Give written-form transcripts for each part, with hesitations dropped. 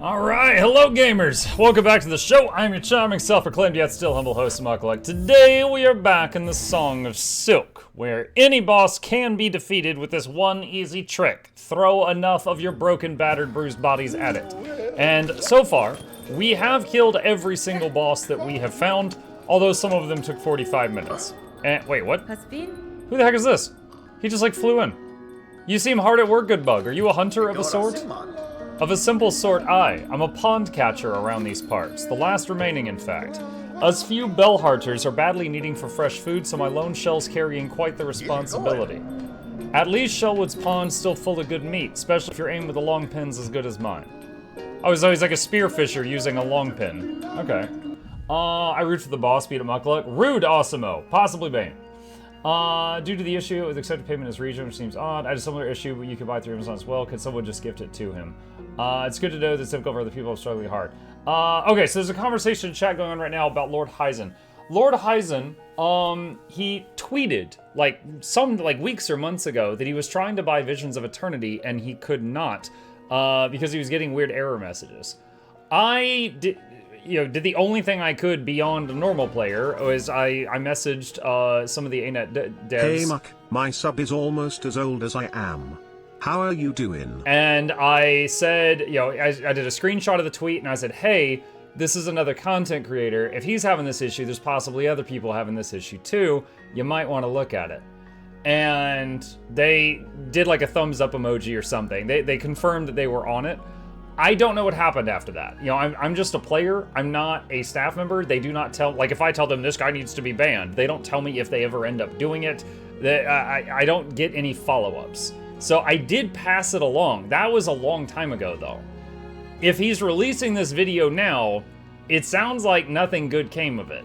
Alright, hello gamers! Welcome back to the show. I'm your charming, self-proclaimed yet still humble host, Mukluk. Today we are back in the Song of Silk, where any boss can be defeated with this one easy trick. Throw enough of your broken, battered, bruised bodies at it. And so far, we have killed every single boss that we have found, although some of them took 45 minutes. And wait, what? Who the heck is this? He just like flew in. You seem hard at work, good bug. Are you a hunter of a sort? Of a simple sort, I'm a pond catcher around these parts. The last remaining, in fact. Us few bellhearters are badly needing for fresh food, so my lone shell's carrying quite the responsibility. At least Shellwood's pond's still full of good meat, especially if your aim with the long pin's as good as mine. Oh, so he's like a spearfisher using a long pin. Okay. I root for the boss, beat at Mukluk. Rude, Awesomeo. Possibly Bane. Due to the issue with accepted payment in his region, which seems odd, I had a similar issue, but you could buy through Amazon as well. Could someone just gift it to him? It's good to know that it's difficult for other people struggling hard. Okay, so there's a conversation in chat going on right now about Lord Hyzen. Lord Hyzen, he tweeted, like weeks or months ago, that he was trying to buy Visions of Eternity, and he could not, because he was getting weird error messages. I did the only thing I could beyond a normal player was I messaged some of the ANET devs. Hey Muck, my sub is almost as old as I am. How are you doing? And I said, I did a screenshot of the tweet and I said, hey, this is another content creator. If he's having this issue, there's possibly other people having this issue too. You might want to look at it. And they did like a thumbs up emoji or something. They confirmed that they were on it. I don't know what happened after that. I'm just a player. I'm not a staff member. They do not tell, like if I tell them this guy needs to be banned, they don't tell me if they ever end up doing it. I don't get any follow-ups. So I did pass it along. That was a long time ago though. If he's releasing this video now, it sounds like nothing good came of it.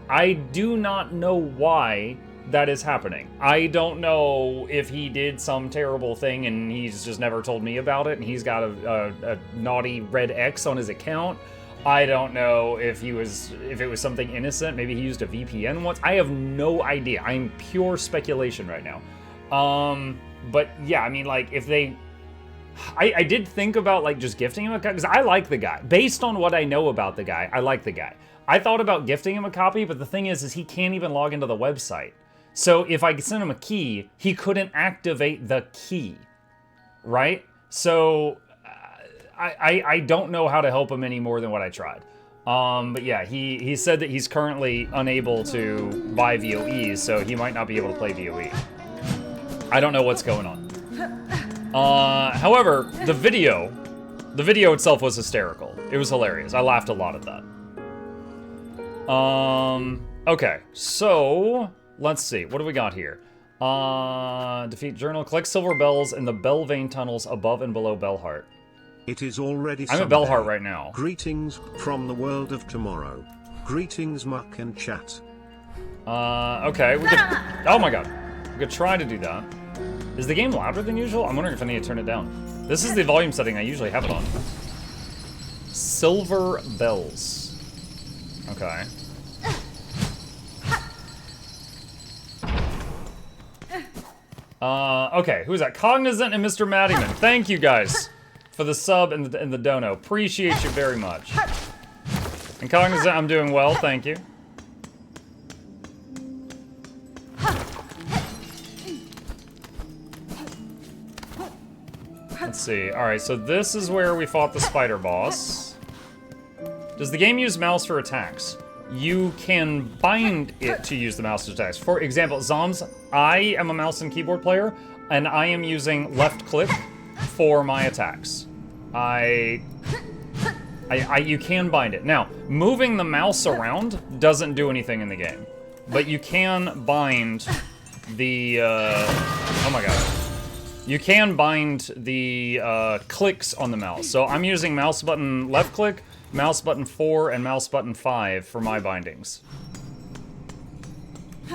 I do not know why that is happening. I don't know if he did some terrible thing and he's just never told me about it and he's got a naughty red X on his account. I don't know if it was something innocent. Maybe he used a VPN once. I have no idea. I'm pure speculation right now. But yeah, I mean, like, if they... I did think about, like, just gifting him a copy, because I like the guy. Based on what I know about the guy, I like the guy. I thought about gifting him a copy, but the thing is he can't even log into the website. So if I sent him a key, he couldn't activate the key, right? So I don't know how to help him any more than what I tried. But yeah, he said that he's currently unable to buy VOEs, so he might not be able to play VOE. I don't know what's going on. However, the video itself was hysterical. It was hilarious. I laughed a lot at that. Okay, so let's see. What do we got here? Defeat Journal. Collect silver bells in the bell vein tunnels above and below Bellheart. It is already I'm Sunday. at Bellheart right now. Greetings from the world of tomorrow. Greetings, Muck and chat. Okay, we could... Oh my god. We could try to do that. Is the game louder than usual? I'm wondering if I need to turn it down. This is the volume setting I usually have it on. Silver bells. Okay. Okay, who's that? Cognizant and Mr. Maddyman. Thank you guys for the sub and the dono. Appreciate you very much. And Cognizant, I'm doing well, thank you. Let's see. Alright, so this is where we fought the spider boss. Does the game use mouse for attacks? You can bind it to use the mouse to attacks. For example, Zoms, I am a mouse and keyboard player, and I am using left click for my attacks. You can bind it. Now, moving the mouse around doesn't do anything in the game, but you can bind the, oh my god. You can bind the clicks on the mouse. So I'm using mouse button left click, mouse button 4, and mouse button 5 for my bindings.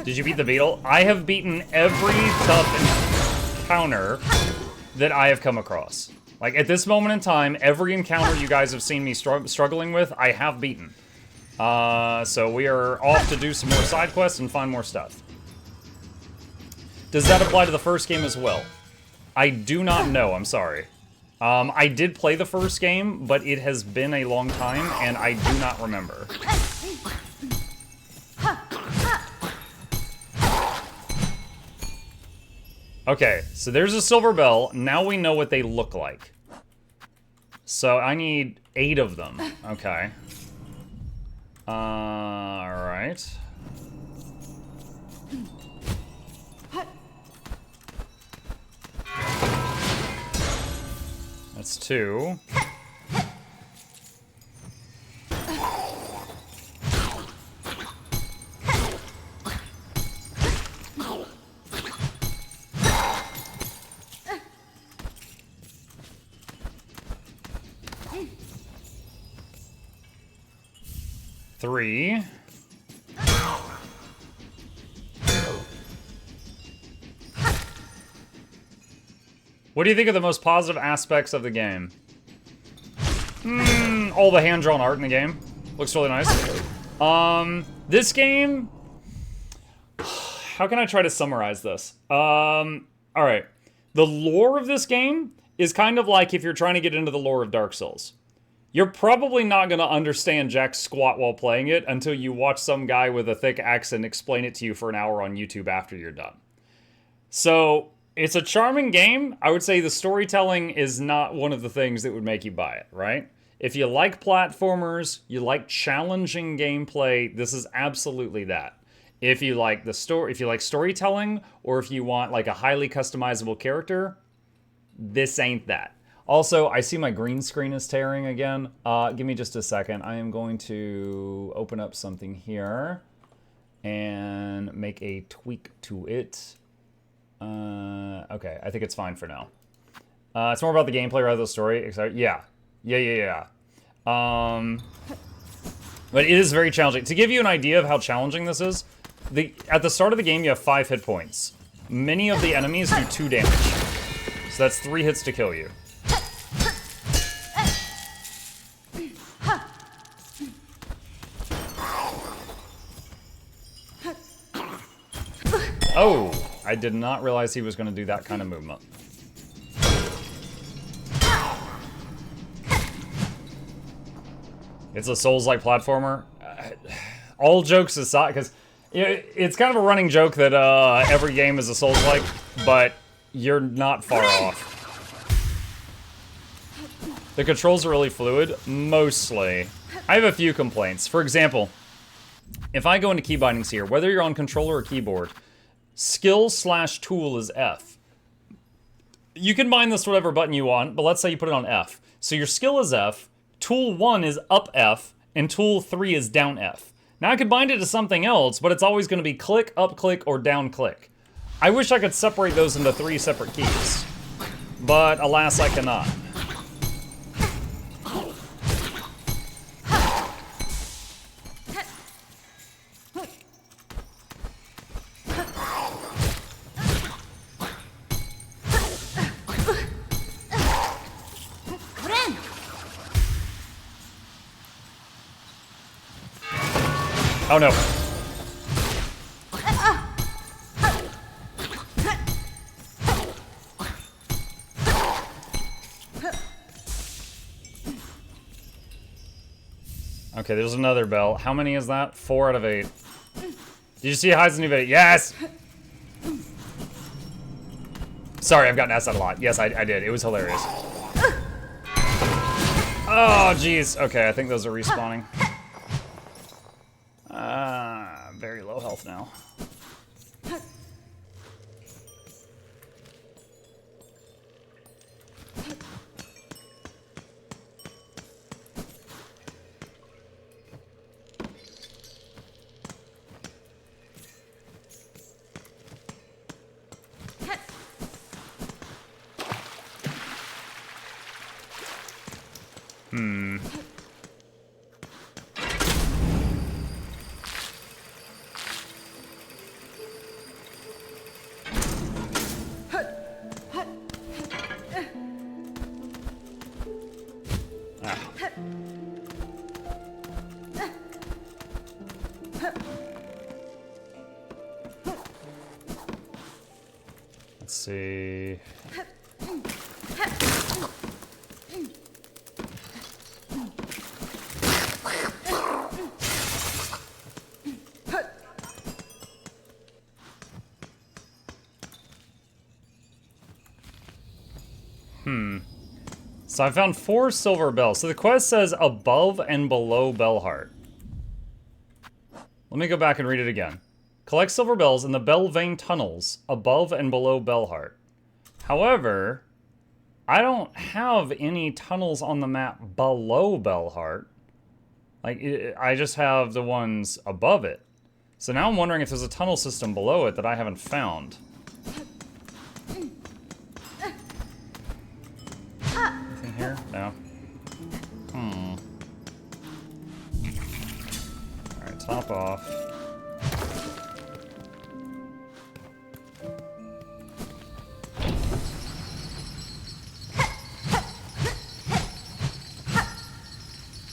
Did you beat the beetle? I have beaten every tough encounter that I have come across. Like, at this moment in time, every encounter you guys have seen me struggling with, I have beaten. So we are off to do some more side quests and find more stuff. Does that apply to the first game as well? I do not know, I'm sorry. I did play the first game, but it has been a long time, and I do not remember. Okay, so there's a silver bell. Now we know what they look like. So I need 8 of them. Okay. Alright. That's 2. Three. What do you think of the most positive aspects of the game? All the hand-drawn art in the game. Looks really nice. This game... How can I try to summarize this? Alright. The lore of this game is kind of like if you're trying to get into the lore of Dark Souls. You're probably not going to understand jack squat while playing it until you watch some guy with a thick accent explain it to you for an hour on YouTube after you're done. So, it's a charming game. I would say the storytelling is not one of the things that would make you buy it, right? If you like platformers, you like challenging gameplay, this is absolutely that. If you like storytelling, or if you want like a highly customizable character, this ain't that. Also, I see my green screen is tearing again. Give me just a second. I am going to open up something here and make a tweak to it. Okay, I think it's fine for now. It's more about the gameplay rather than the story. Yeah. But it is very challenging. To give you an idea of how challenging this is, at the start of the game, you have 5 hit points. Many of the enemies do 2 damage. So that's 3 hits to kill you. Oh, I did not realize he was going to do that kind of movement. It's a Souls-like platformer. All jokes aside, because it's kind of a running joke that every game is a Souls-like, but you're not far off. The controls are really fluid, mostly. I have a few complaints. For example, if I go into key bindings here, whether you're on controller or keyboard, skill/tool is F. You can bind this to whatever button you want, but let's say you put it on F. So your skill is F, tool 1 is up F, and tool 3 is down F. Now I could bind it to something else, but it's always going to be click, up click, or down click. I wish I could separate those into 3 separate keys, but alas I cannot. Oh no. Okay, there's another bell. How many is that? 4 out of 8. Did you see highs and evade? Yes! Sorry, I've gotten asked that a lot. Yes, I did. It was hilarious. Oh, jeez. Okay, I think those are respawning. Very low health now. Let's see. So I found 4 silver bells. So the quest says above and below Bellheart. Let me go back and read it again. Collect silver bells in the bell vein tunnels above and below Bellheart. However, I don't have any tunnels on the map below Bellheart. Like, I just have the ones above it. So now I'm wondering if there's a tunnel system below it that I haven't found. Anything here? No. Alright, top off.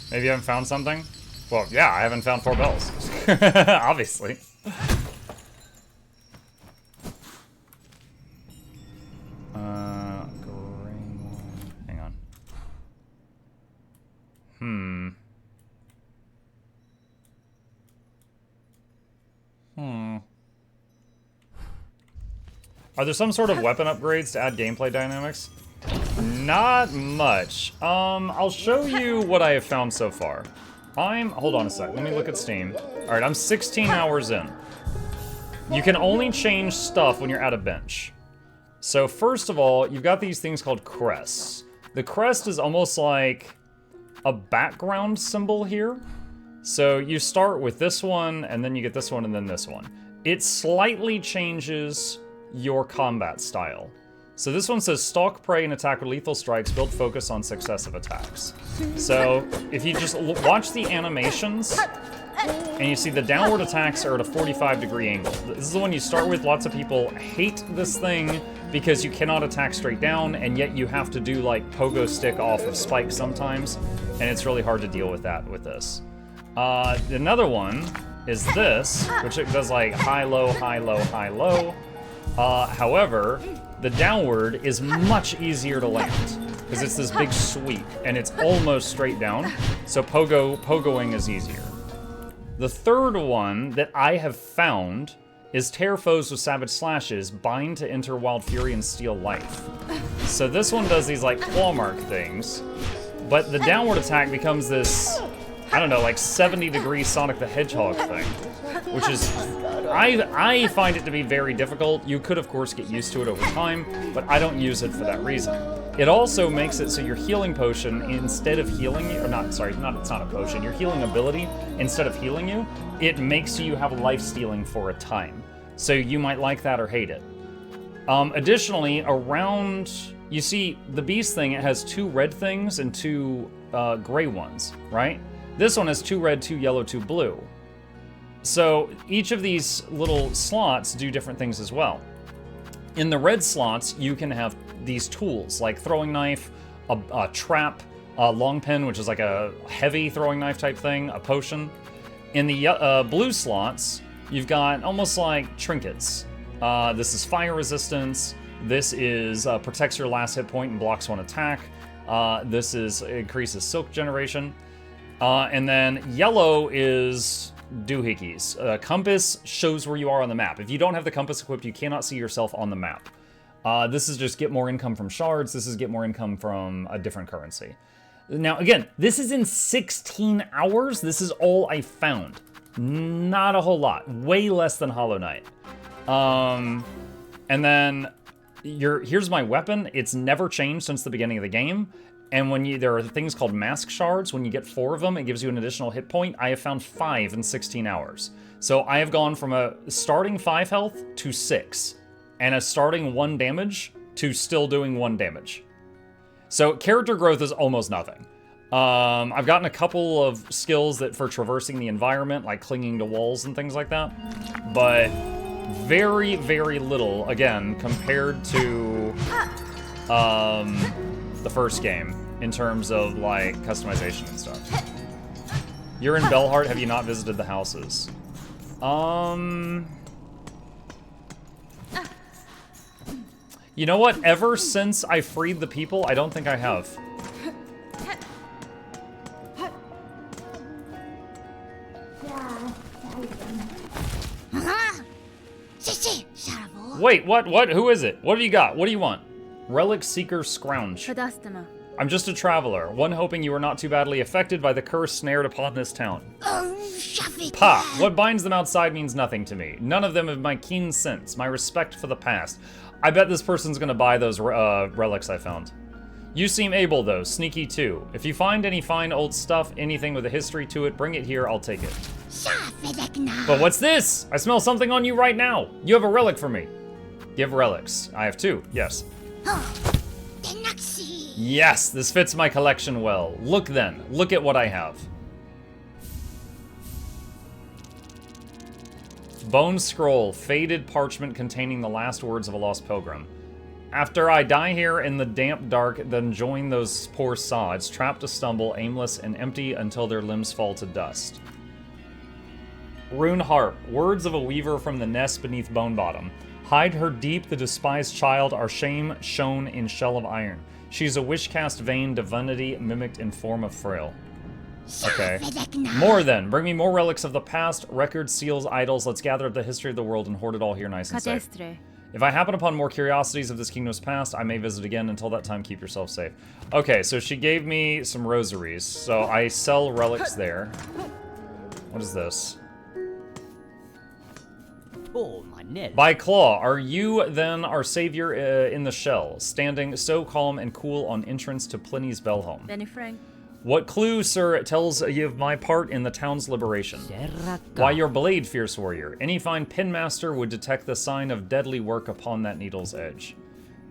Maybe you haven't found something? Well, yeah, I haven't found 4 bells. Obviously. Hang on. Are there some sort of weapon upgrades to add gameplay dynamics? Not much. I'll show you what I have found so far. Hold on a sec, let me look at Steam. Alright, I'm 16 hours in. You can only change stuff when you're at a bench. So first of all, you've got these things called crests. The crest is almost like a background symbol here. So you start with this one, and then you get this one, and then this one. It slightly changes your combat style. So this one says stalk prey and attack with lethal strikes, build focus on successive attacks. So if you just watch the animations, and you see the downward attacks are at a 45-degree angle. This is the one you start with. Lots of people hate this thing because you cannot attack straight down, and yet you have to do like pogo stick off of spikes sometimes, and it's really hard to deal with that with this. Another one is this, which it does like high, low, high, low, high, low. However, the downward is much easier to land because it's this big sweep and it's almost straight down. So pogoing is easier. The third one that I have found is tear foes with savage slashes, bind to enter wild fury and steal life. So this one does these like claw mark things, but the downward attack becomes this, I don't know, like 70-degree Sonic the Hedgehog thing, which is, I find it to be very difficult. You could, of course, get used to it over time, but I don't use it for that reason. It also makes it so your healing potion, instead of healing you, or not, sorry, it's not a potion, your healing ability, instead of healing you, it makes you have life stealing for a time. So you might like that or hate it. Additionally, around, you see, the beast thing, it has 2 red things and 2 gray ones, right? This one has 2 red, 2 yellow, 2 blue. So each of these little slots do different things as well. In the red slots, you can have these tools like throwing knife, a trap, a long pin, which is like a heavy throwing knife type thing, a potion. In the blue slots, you've got almost like trinkets. This is fire resistance. This is protects your last hit point and blocks 1 attack. This is increases silk generation. And then yellow is doohickeys. Compass shows where you are on the map. If you don't have the compass equipped, you cannot see yourself on the map. This is just get more income from shards. This is get more income from a different currency. Now, again, this is in 16 hours. This is all I found. Not a whole lot. Way less than Hollow Knight. And then here's my weapon. It's never changed since the beginning of the game. And there are things called mask shards. When you get 4 of them, it gives you an additional hit point. I have found 5 in 16 hours. So I have gone from a starting 5 health to 6, and a starting 1 damage to still doing 1 damage. So character growth is almost nothing. I've gotten a couple of skills that for traversing the environment, like clinging to walls and things like that, but very, very little, again, compared to the first game in terms of like customization and stuff. You're in Bellheart, have you not visited the houses? You know what? Ever since I freed the people, I don't think I have. Wait, what? Who is it? What do you got? What do you want? Relic Seeker Scrounge. I'm just a traveler, one hoping you are not too badly affected by the curse snared upon this town. Pah! What binds them outside means nothing to me. None of them have my keen sense, my respect for the past. I bet this person's gonna buy those relics I found. You seem able, though. Sneaky, too. If you find any fine old stuff, anything with a history to it, bring it here, I'll take it. But what's this? I smell something on you right now. You have a relic for me. Give relics. I have 2, yes. Yes, this fits my collection well. Look then. Look at what I have. Bone scroll, faded parchment containing the last words of a lost pilgrim. After I die here in the damp dark, then join those poor sods, trapped to stumble, aimless and empty until their limbs fall to dust. Rune harp, words of a weaver from the nest beneath bone bottom. Hide her deep, the despised child, our shame shown in shell of iron. She's a wish-cast vain divinity mimicked in form of frail. Okay. More then. Bring me more relics of the past, records, seals, idols. Let's gather up the history of the world and hoard it all here nice and safe. If I happen upon more curiosities of this kingdom's past, I may visit again. Until that time, keep yourself safe. Okay, so she gave me some rosaries. So I sell relics there. What is this? Oh, my net. By Claw, are you then our savior in the shell, standing so calm and cool on entrance to Pliny's Bellhome? Benny Frank. What clue, sir, tells you of my part in the town's liberation? Why, your blade, fierce warrior. Any fine pinmaster would detect the sign of deadly work upon that needle's edge.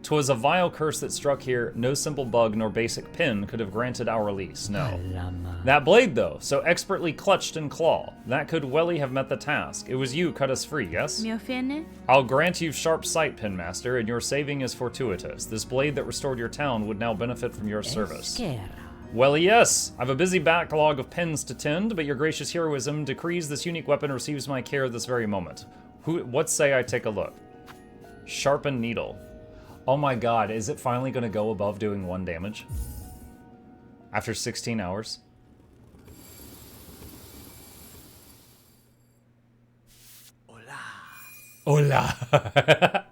'Twas a vile curse that struck here. No simple bug nor basic pin could have granted our release, no. That blade, though, so expertly clutched in claw, that could welly have met the task. It was you cut us free, yes? I'll grant you sharp sight, pinmaster, and your saving is fortuitous. This blade that restored your town would now benefit from your service. Well, yes, I've a busy backlog of pens to tend, but your gracious heroism decrees this unique weapon receives my care this very moment. What say I take a look? Sharpened needle. Oh my god, is it finally going to go above doing 1 damage? After 16 hours? Hola.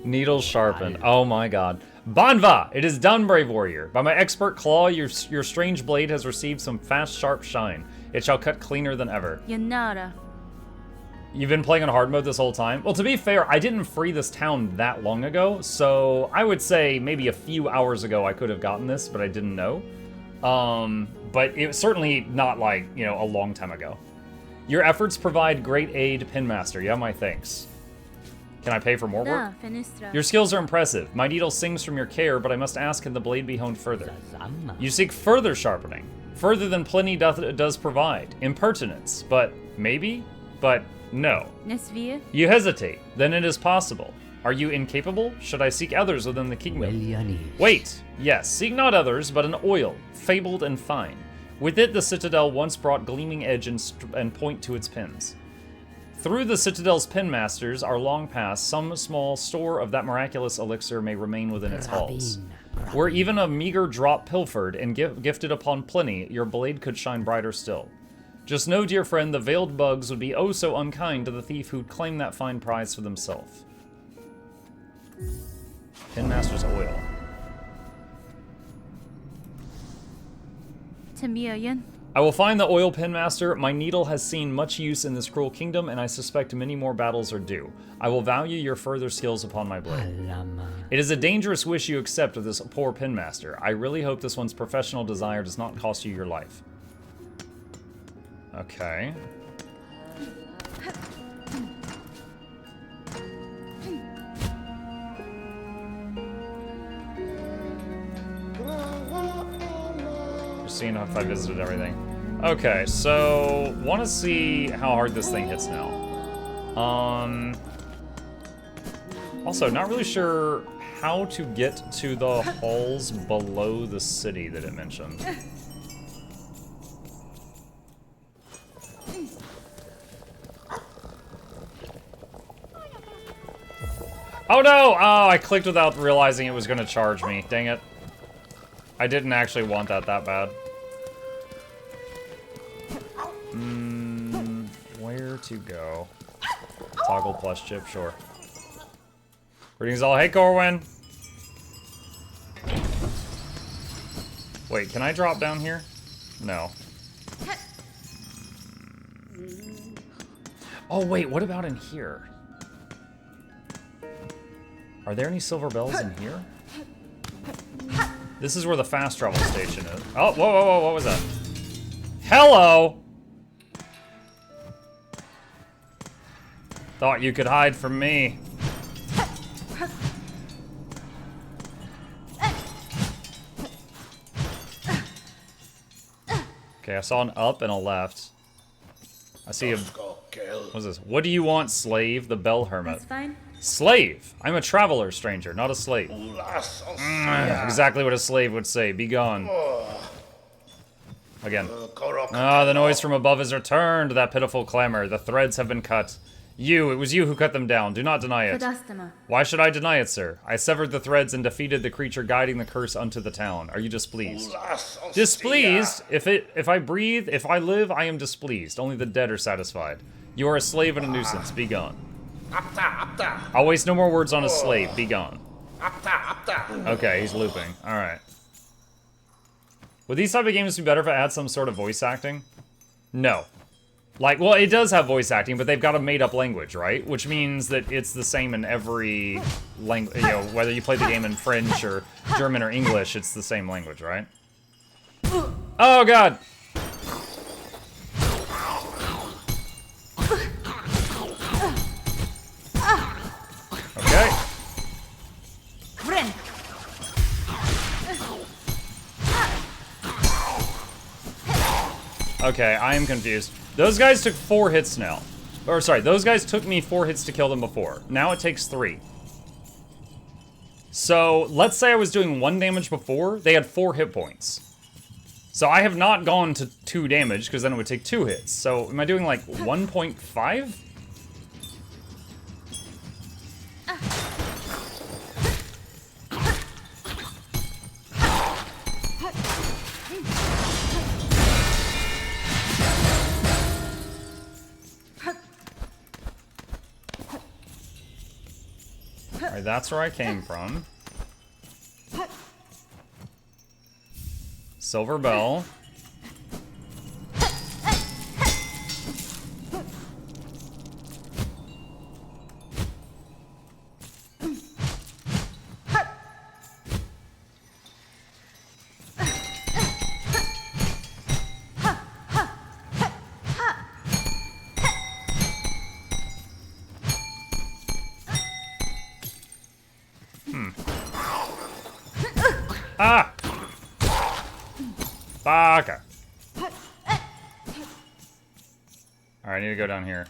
Needle sharpened. Oh my god. Banva! It is done, brave warrior. By my expert claw, your strange blade has received some fast, sharp shine. It shall cut cleaner than ever. Yanara. You've been playing on hard mode this whole time? Well, to be fair, I didn't free this town that long ago, so I would say maybe a few hours ago I could have gotten this, but I didn't know. But it was certainly not like, you know, a long time ago. Your efforts provide great aid, Pinmaster. You have my thanks. Can I pay for more work? Your skills are impressive. My needle sings from your care, but I must ask, can the blade be honed further? You seek further sharpening. Further than Pliny does provide. Impertinence. But maybe? But no. You hesitate. Then it is possible. Are you incapable? Should I seek others within the kingdom? Wait. Yes, seek not others, but an oil, fabled and fine. With it the citadel once brought gleaming edge and point to its pins. Through the Citadel's pinmasters are long past, some small store of that miraculous elixir may remain within its halls. Were even a meager drop pilfered and gifted upon Pliny, your blade could shine brighter still. Just know, dear friend, the veiled bugs would be oh so unkind to the thief who'd claim that fine prize for themselves. Pinmaster's oil. I will find the oil, Pinmaster. My needle has seen much use in this cruel kingdom, and I suspect many more battles are due. I will value your further skills upon my blade. It is a dangerous wish you accept of this poor Pinmaster. I really hope this one's professional desire does not cost you your life. Okay. Seeing if I visited everything. Okay, so want to see how hard this thing hits now. Also, not really sure how to get to the halls below the city that it mentioned. Oh no! Oh, I clicked without realizing it was going to charge me. Dang it. I didn't actually want that bad. Where to to go. Toggle plus chip, sure. Greetings all. Hey, Corwin. Wait, can I drop down here? No. Oh, wait, what about in here? Are there any silver bells in here? This is where the fast travel station is. Oh, whoa, whoa, whoa, what was that? Hello! Thought you could hide from me. Okay, I saw an up and a left. I see a... What's this? What do you want, slave? The bell hermit. That's fine. Slave! I'm a traveler, stranger, not a slave. Exactly what a slave would say. Be gone. Again. Ah, the noise from above has returned. That pitiful clamor. The threads have been cut. It was you who cut them down. Do not deny it. Why should I deny it, sir? I severed the threads and defeated the creature guiding the curse unto the town. Are you displeased? Displeased? If I breathe, if I live, I am displeased. Only the dead are satisfied. You are a slave and a nuisance. Be gone. I'll waste no more words on a slave. Be gone. Okay, he's looping. Alright. Would these type of games be better if I had some sort of voice acting? No. Like, well, it does have voice acting, but they've got a made-up language, right? Which means that it's the same in every language, you know, whether you play the game in French or German or English, it's the same language, right? Oh, God! Okay. Okay, I am confused. Those guys took 4 hits now. Or, sorry, those guys took me 4 hits to kill them before. Now it takes 3. So, let's say I was doing 1 damage before, they had 4 hit points. So I have not gone to 2 damage, because then it would take 2 hits. So, am I doing like 1.5? Alright, that's where I came from. Silver bell. Ah! Baka. Alright, I need to go down here.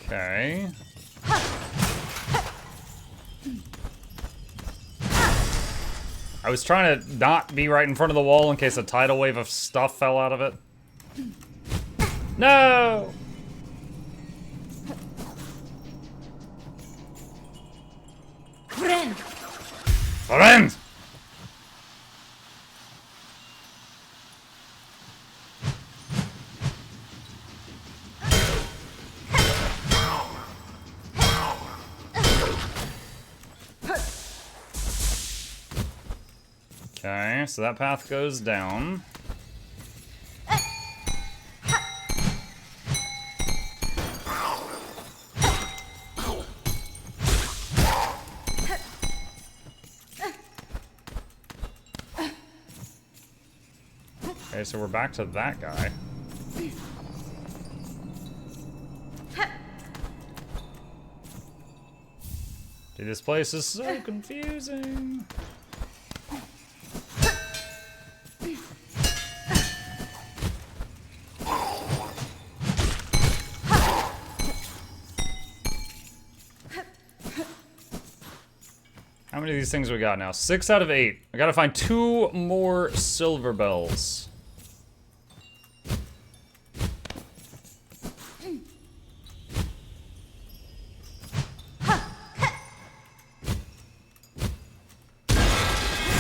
Okay. I was trying to not be right in front of the wall in case a tidal wave of stuff fell out of it. No! Friend! Friend! Okay, so that path goes down. Okay, so we're back to that guy. Dude, this place is so confusing. How many of these things we got now? 6 out of 8. I gotta find 2 more silver bells.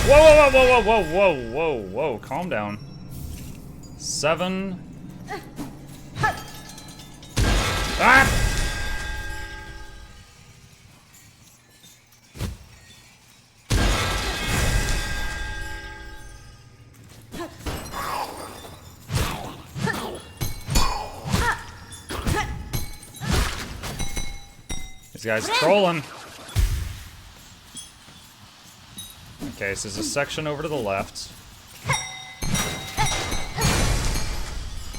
Whoa, whoa, whoa, whoa, whoa, whoa, whoa, calm down. 7. Ah! This guy's trolling. Okay, so there's a section over to the left.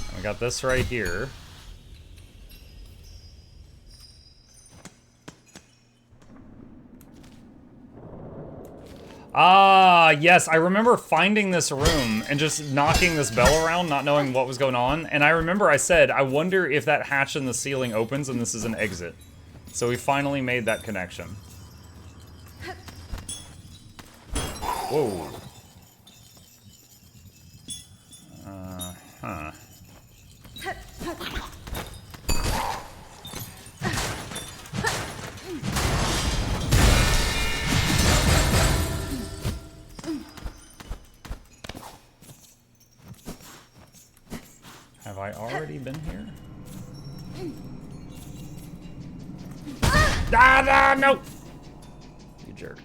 And we got this right here. Ah, yes, I remember finding this room and just knocking this bell around, not knowing what was going on. And I remember I said, I wonder if that hatch in the ceiling opens and this is an exit. So we finally made that connection. Whoa. Huh. Have I already been here? Ah, no! You jerk.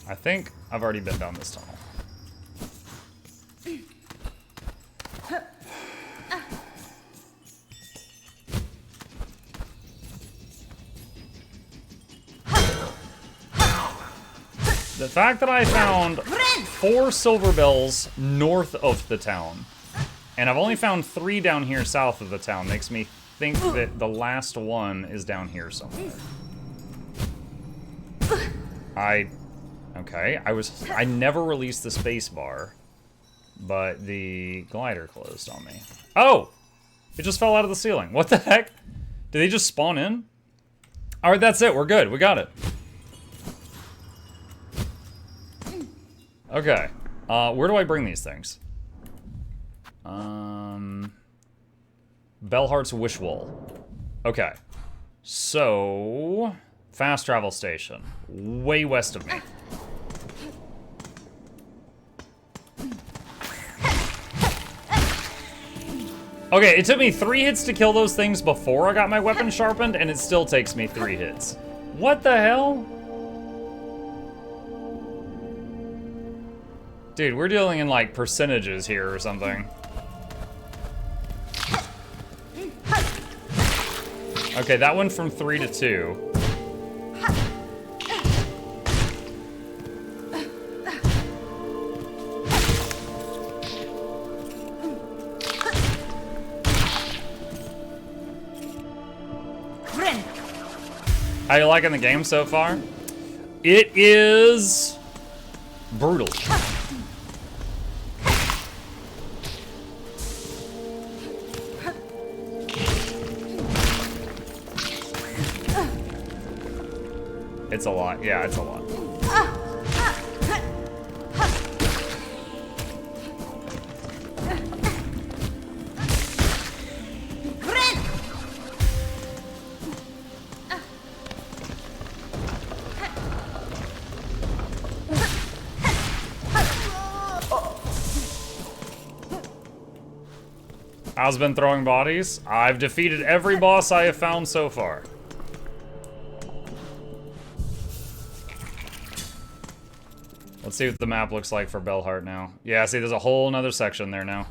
I think I've already been down this tunnel. The fact that I found 4 silver bells north of the town, and I've only found 3 down here south of the town, makes me think that the last one is down here somewhere. Okay, I never released the space bar, but the glider closed on me. Oh! It just fell out of the ceiling. What the heck? Did they just spawn in? Alright, that's it. We're good. We got it. Okay. Where do I bring these things? Bellhart's Wish Wall. Okay. So... fast travel station. Way west of me. Okay, it took me 3 hits to kill those things before I got my weapon sharpened, and it still takes me 3 hits. What the hell? Dude, we're dealing in, like, percentages here or something. Okay, that went from 3 to 2. How you liking the game so far? It is brutal. It's a lot. Yeah, it's a lot. How's been throwing bodies? I've defeated every boss I have found so far. Let's see what the map looks like for Bellhart now. Yeah, see, there's a whole nother section there now.